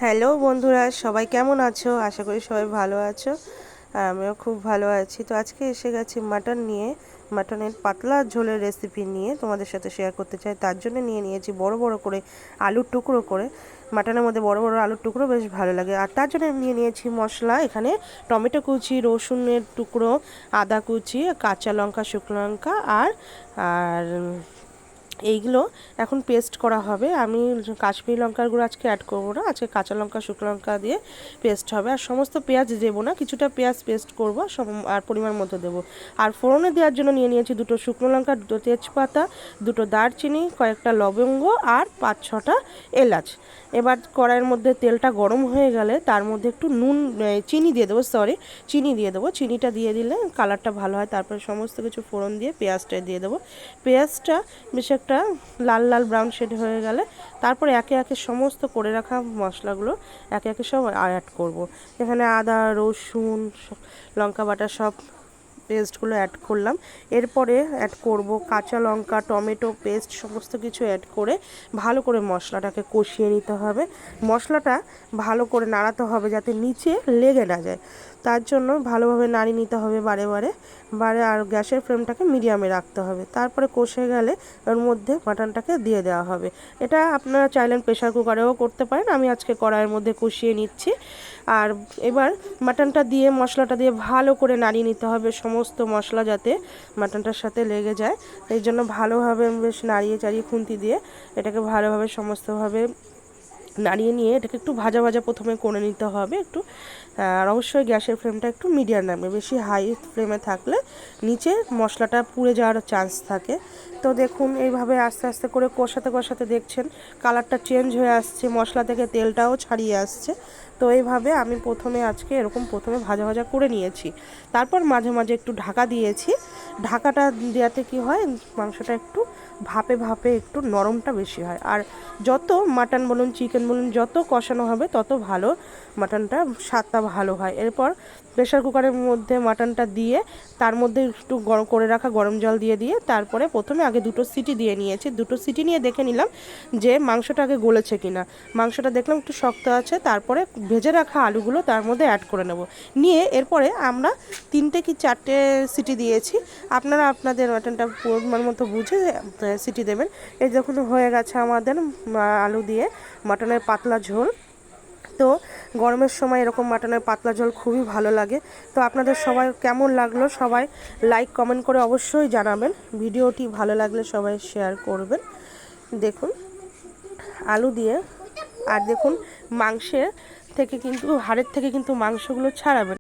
Hello বন্ধুরা, সবাই কেমন আছো? আশা করি সবাই ভালো আছো। আর আমিও খুব ভালো আছি। তো আজকে এসে গেছি মাটন নিয়ে, মাটনের পাতলা ঝোলের রেসিপি নিয়ে তোমাদের সাথে শেয়ার করতে চাই। তার জন্য নিয়েছি বড় বড় করে আলুর টুকরো করে। মাটনের মধ্যে বড় বড় আলুর টুকরো বেশ ভালো লাগে। আর তার জন্য নিয়েছি মশলা, এখানে টমেটো কুচি, রসুনের টুকরো, আদা কুচি, কাঁচা লঙ্কা, শুকনো লঙ্কা আর আর এইগুলো এখন পেস্ট করা হবে। আমি কাশ্মীরি লঙ্কার গুঁড়ো আজকে অ্যাড করবো না, আজকে কাঁচা লঙ্কা শুকনো লঙ্কা দিয়ে পেস্ট হবে। আর সমস্ত পেঁয়াজ দেবো না, কিছুটা পেঁয়াজ পেস্ট করবো আর পরিমাণ মতো দেবো। আর ফোড়নে দেওয়ার জন্য নিয়েছি দুটো শুকনো লঙ্কা, দুটো তেজপাতা, দুটো দারচিনি, কয়েকটা লবঙ্গ আর 5-6টা এলাচ। এবার কড়াইয়ের মধ্যে তেলটা গরম হয়ে গেলে তার মধ্যে একটু চিনি দিয়ে দেবো, চিনি দিয়ে দেবো। চিনিটা দিয়ে দিলে কালারটা ভালো হয়। তারপরে সমস্ত কিছু ফোড়ন দিয়ে পেঁয়াজটা দিয়ে দেবো। পেঁয়াজটা বেশ একটা লাল লাল ব্রাউন শেড হয়ে গেলে তারপরে একে একে সমস্ত করে রাখা মশলাগুলো একে একে সব অ্যাড করব। এখানে আদা, রসুন, লঙ্কা বাটা সব পেস্টগুলো অ্যাড করলাম। এরপরে অ্যাড করব কাঁচা লঙ্কা, টমেটো পেস্ট, সমস্ত কিছু অ্যাড করে ভালো করে মশলাটাকে কষিয়ে নিতে হবে। মশলাটা ভালো করে নাড়াতে হবে যাতে নিচে লেগে না যায়। তার জন্য ভালোভাবে নাড়িয়ে নিতে হবে বারে আর গ্যাসের ফ্লেমটাকে মিডিয়ামে রাখতে হবে। তারপরে কষে গেলে ওর মধ্যে মাটনটাকে দিয়ে দেওয়া হবে। এটা আপনারা চাইলেন প্রেশার কুকারেও করতে পারেন, আমি আজকে কড়াইয়ের মধ্যে কষিয়ে নিচ্ছি। আর এবার মাটনটা দিয়ে মশলাটা দিয়ে ভালো করে নাড়িয়ে নিতে হবে, সমস্ত মশলা যাতে মাটনটার সাথে লেগে যায়। এই জন্য ভালোভাবে বেশ নাড়িয়ে চাড়িয়ে খুন্তি দিয়ে এটাকে ভালোভাবে সমস্তভাবে নাড়িয়ে নিয়ে এটাকে একটু ভাজা ভাজা প্রথমে করে নিতে হবে একটু। আর অবশ্যই গ্যাসের ফ্লেমটা একটু মিডিয়াম রাখবে, বেশি হাই ফ্লেমে থাকলে নিচে মশলাটা পুড়ে যাওয়ার চান্স থাকে। তো দেখুন এইভাবে আস্তে আস্তে করে কষাতে কষাতে দেখছেন কালারটা চেঞ্জ হয়ে আসছে, মশলা থেকে তেলটাও ছাড়িয়ে আসছে। তো এইভাবে আমি আজকে এরকম ভাজা ভাজা করে নিয়েছি। তারপর মাঝে মাঝে একটু ঢাকা দিয়েছি। ঢাকাটা দেওয়াতে কি হয়, মাংসটা একটু ভাপে ভাপে একটু নরমটা বেশি হয়। আর যত মাটন বলুন চিকেন বলুন যত কষানো হবে তত ভালো মাটনটা স্বাদটা ভালো হয়। এরপর প্রেশার কুকারের মধ্যে মাটনটা দিয়ে তার মধ্যে একটু গরম করে রাখা গরম জল দিয়ে তারপরে প্রথমে আগে দুটো সিটি দিয়ে নিয়েছি। দুটো সিটি নিয়ে দেখে নিলাম যে মাংসটা আগে গলেছে কিনা। মাংসটা দেখলাম একটু শক্ত আছে, তারপরে ভেজে রাখা আলুগুলো তার মধ্যে অ্যাড করে নেব। নিয়ে এরপরে আমরা 3টে কি 4টে সিটি দিয়েছি। আপনারা আপনাদের মাটনটা পরিমাণ মতো বুঝে সিটি দেবেন। এই যখন হয়ে গেছে আমাদের আলু দিয়ে মাটনের পাতলা ঝোল। তো গরমের সময় এরকম মাটনের পাতলা ঝোল খুবই ভালো লাগে। তো আপনাদের সবাই কেমন লাগলো সবাই লাইক কমেন্ট করে অবশ্যই জানাবেন। ভিডিওটি ভালো লাগলে সবাই শেয়ার করবেন। দেখুন আলু দিয়ে, আর দেখুন মাংসের থেকে কিন্তু হাড়ের থেকে কিন্তু মাংসগুলো ছাড়াবেন।